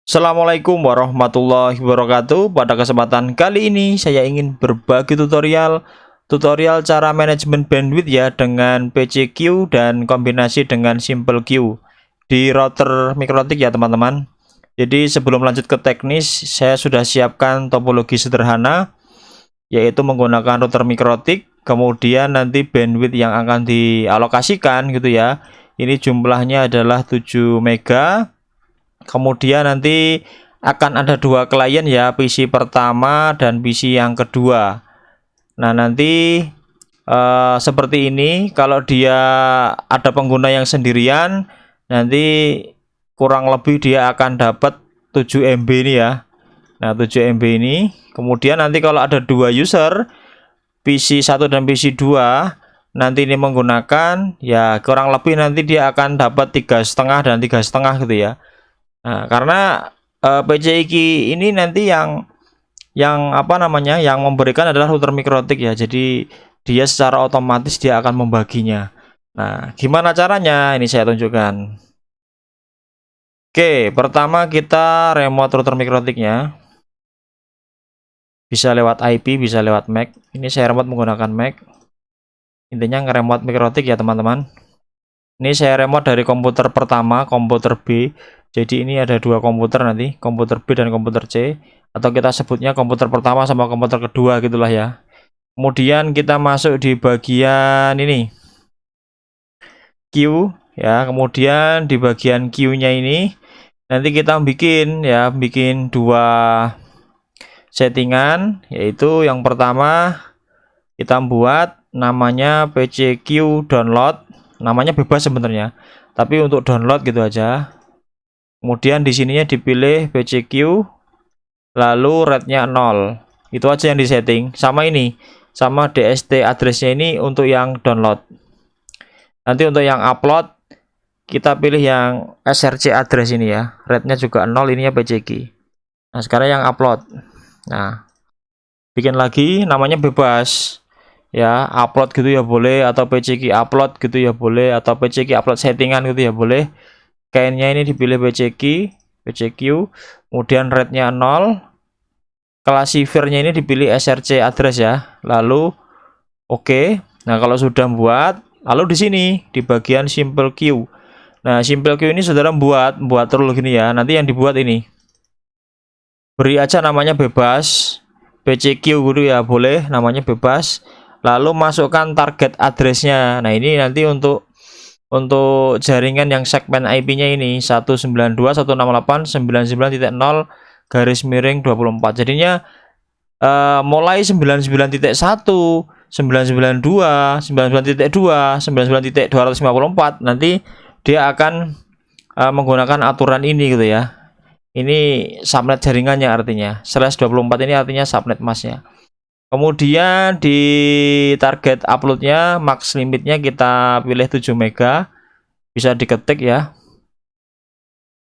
Assalamualaikum warahmatullahi wabarakatuh. Pada kesempatan kali ini saya ingin berbagi tutorial cara manajemen bandwidth ya dengan PCQ dan kombinasi dengan Simple Q di router mikrotik ya teman-teman. Jadi sebelum lanjut ke teknis, saya sudah siapkan topologi sederhana yaitu menggunakan router mikrotik, kemudian nanti bandwidth yang akan dialokasikan gitu ya. Ini jumlahnya adalah 7 mega. Kemudian nanti akan ada dua klien ya, PC pertama dan PC yang kedua. Nah nanti seperti ini. Kalau dia ada pengguna yang sendirian, nanti kurang lebih dia akan dapat 7 MB ini ya. Nah 7 MB ini. Kemudian nanti kalau ada dua user, PC 1 dan PC 2, nanti ini menggunakan ya kurang lebih nanti dia akan dapat 3,5 dan 3,5 gitu ya. Nah, karena PCIQ ini nanti yang apa namanya, yang memberikan adalah router mikrotik ya. Jadi dia secara otomatis dia akan membaginya. Nah, gimana caranya? Ini saya tunjukkan. Oke, pertama kita remote router mikrotiknya. Bisa lewat IP, bisa lewat MAC. Ini saya remote menggunakan MAC. Intinya nge-remote mikrotik ya, teman-teman. Ini saya remote dari komputer pertama, komputer B. Jadi ini ada dua komputer nanti, komputer B dan komputer C, atau kita sebutnya komputer pertama sama komputer kedua gitulah ya. Kemudian kita masuk di bagian ini Q ya. Kemudian di bagian Q-nya ini nanti kita bikin dua settingan, yaitu yang pertama kita buat namanya PCQ download. Namanya bebas sebenarnya, tapi untuk download gitu aja. Kemudian di sininya dipilih PCQ, lalu rate-nya 0. Itu aja yang disetting. Sama ini, sama DST address-nya ini untuk yang download. Nanti untuk yang upload kita pilih yang SRC address ini ya. Rate-nya juga 0, ininya PCQ. Nah, sekarang yang upload. Nah, bikin lagi, namanya bebas. Ya, upload gitu ya boleh, atau PCQ upload gitu ya boleh, atau PCQ upload settingan gitu ya boleh. Kainnya ini dipilih PCQ, kemudian rate-nya 0, classifier-nya ini dipilih SRC address ya, lalu oke. Nah kalau sudah buat, lalu di sini di bagian Simple Q. Nah Simple Q ini saudara buat rule gini ya. Nanti yang dibuat ini beri aja namanya bebas, PCQ gitu ya boleh, namanya bebas. Lalu masukkan target address-nya. Nah ini nanti untuk jaringan yang segmen IP-nya ini 192.168.99.0 /24. Mulai 99.1, 992, 99.2, 99.254 nanti dia akan menggunakan aturan ini gitu ya. Ini subnet jaringannya artinya. /24 ini artinya subnet masnya. Kemudian di target uploadnya max limitnya kita pilih 7 mega, bisa diketik ya,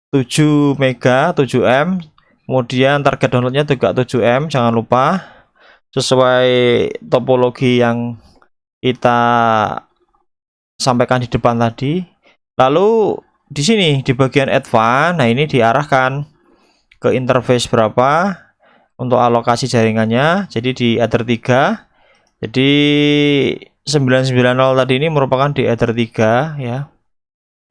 7 mega 7M. Kemudian target downloadnya juga 7M, jangan lupa sesuai topologi yang kita sampaikan di depan tadi. Lalu di sini di bagian advance, nah ini diarahkan ke interface berapa untuk alokasi jaringannya. Jadi di Ether 3. Jadi 990 tadi ini merupakan di Ether 3 ya.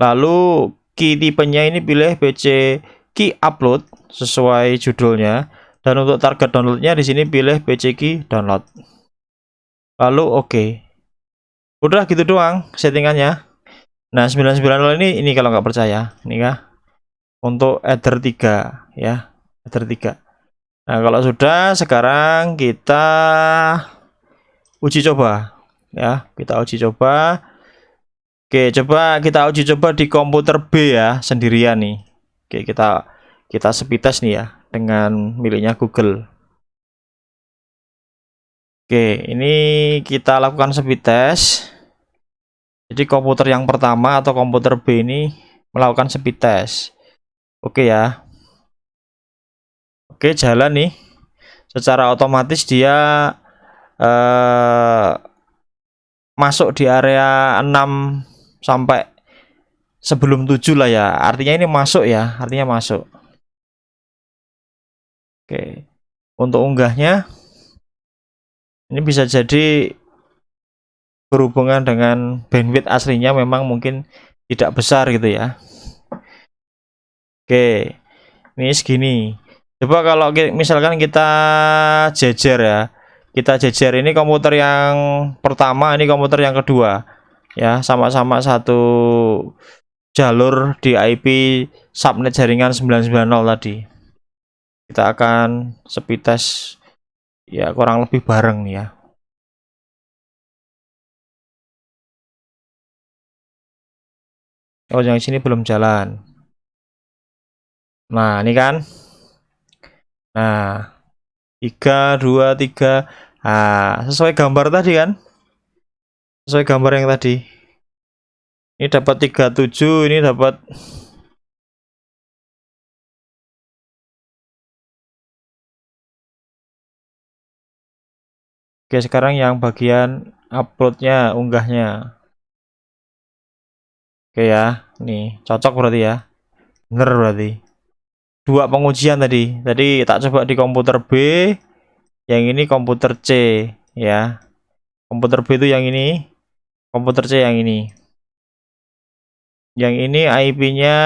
Lalu key tipenya ini pilih PC key upload sesuai judulnya, dan untuk target downloadnya di sini pilih PC key download. Lalu oke. Udah gitu doang settingannya. Nah 990 ini kalau nggak percaya, ini kah untuk Ether 3 ya, Ether 3. Nah kalau sudah, sekarang kita uji coba ya, kita uji coba. Oke, coba kita uji coba di komputer B ya, sendirian nih. Oke, kita speed test nih ya dengan miliknya Google. Oke, ini kita lakukan speed test. Jadi komputer yang pertama atau komputer B ini melakukan speed test. Oke ya. Oke, jalan nih. Secara otomatis dia masuk di area 6 sampai sebelum 7 lah ya. Artinya ini masuk ya, artinya masuk. Oke, untuk unggahnya ini bisa jadi berhubungan dengan bandwidth aslinya memang mungkin tidak besar gitu ya. Oke, ini segini. Coba kalau misalkan kita jejer ya, kita jejer ini komputer yang pertama, ini komputer yang kedua ya, sama-sama satu jalur di IP subnet jaringan 990 tadi. Kita akan speed test ya kurang lebih bareng nih ya. Oh, yang sini belum jalan. Nah, ini kan. Nah, 3 2 3. Nah, sesuai gambar tadi kan? Sesuai gambar yang tadi. Ini dapat 37, ini dapat. Oke, sekarang yang bagian uploadnya, unggahnya. Oke ya, nih cocok berarti ya. Bener berarti. Dua pengujian tadi. Tadi tak coba di komputer B, yang ini komputer C ya. Komputer B itu yang ini, komputer C yang ini. Yang ini IP-nya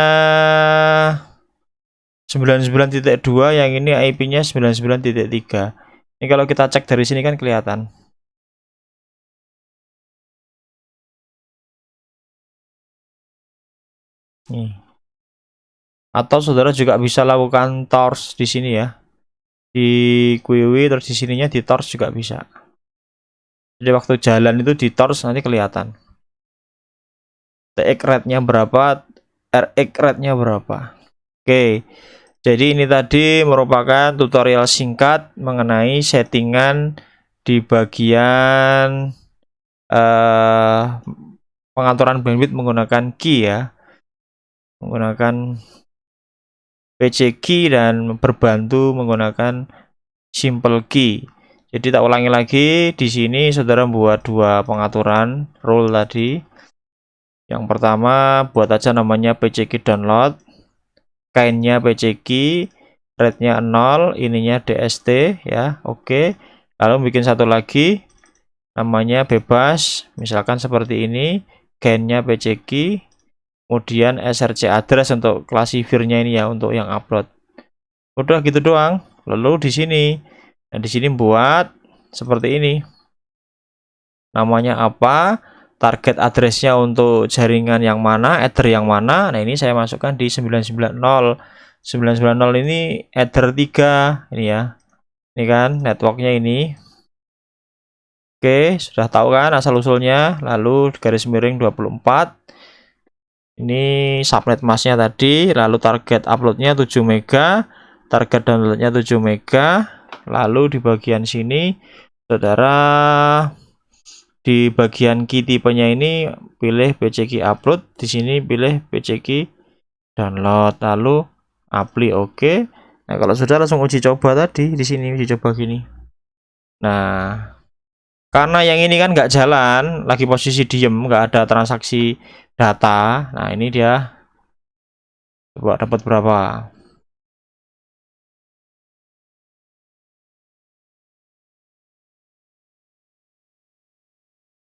99.2, yang ini IP-nya 99.3. Ini kalau kita cek dari sini kan kelihatan. Nih. Atau saudara juga bisa lakukan torch di sini ya. Di QW terus di sininya di torch juga bisa. Jadi waktu jalan itu di torch nanti kelihatan. TX rate-nya berapa, RX rate-nya berapa. Oke. Jadi ini tadi merupakan tutorial singkat mengenai settingan di bagian pengaturan bandwidth menggunakan key ya. Menggunakan PC key dan berbantu menggunakan simple key. Jadi tak ulangi lagi, di sini saudara buat dua pengaturan rule tadi. Yang pertama buat aja namanya PC key download, kind-nya PC key, rate-nya 0, ininya DST ya. Oke. Lalu bikin satu lagi namanya bebas, misalkan seperti ini, kind-nya PC key, kemudian src address untuk classifier-nya ini ya, untuk yang upload. Udah gitu doang. Lalu di sini, nah di sini buat seperti ini. Namanya apa? Target address-nya untuk jaringan yang mana, ether yang mana. Nah, ini saya masukkan di 990. 990 ini ether 3 ini ya. Ini kan networknya ini. Oke, sudah tahu kan asal usulnya. Lalu garis miring 24. Ini subnet masknya tadi, lalu target uploadnya 7 mega, target downloadnya 7 mega. Lalu di bagian sini saudara di bagian key tipenya ini pilih PC key upload, di sini pilih PC key download, lalu apply oke. Nah, kalau sudah langsung uji coba tadi di sini uji coba gini. Nah, karena yang ini kan nggak jalan, lagi posisi diem, nggak ada transaksi data. Nah, ini dia coba dapat berapa.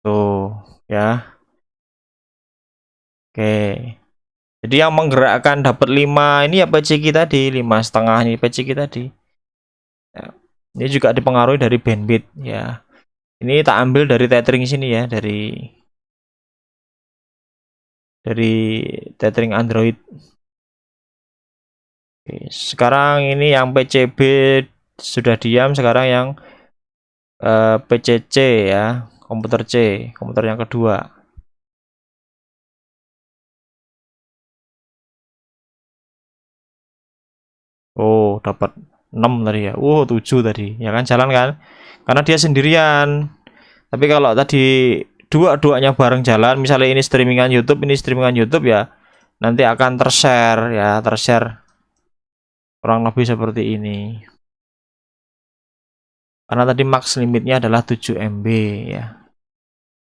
Tuh, ya. Oke. Jadi yang menggerakkan dapat 5 ini ya PCQ tadi, 5,5 ini PCQ tadi. Ya. Ini juga dipengaruhi dari bandwidth ya. Ini tak ambil dari tethering sini ya, dari tethering Android. Oke, sekarang ini yang PCB sudah diam, sekarang yang PCC ya, komputer C, komputer yang kedua. Oh, dapat 6 tadi ya. 7 tadi. Ya kan jalan kan? Karena dia sendirian. Tapi kalau tadi dua-duanya bareng jalan, misalnya ini streamingan YouTube, ini streamingan YouTube ya, nanti akan tershare ya, tershare kurang lebih seperti ini. Karena tadi max limitnya adalah 7 MB ya.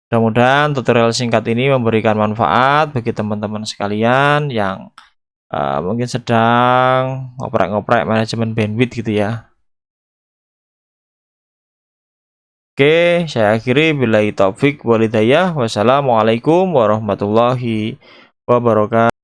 Mudah-mudahan tutorial singkat ini memberikan manfaat bagi teman-teman sekalian yang mungkin sedang ngoprek-ngoprek manajemen bandwidth gitu ya. Oke, saya akhiri billahi taufik walhidayah. Wassalamualaikum warahmatullahi wabarakatuh.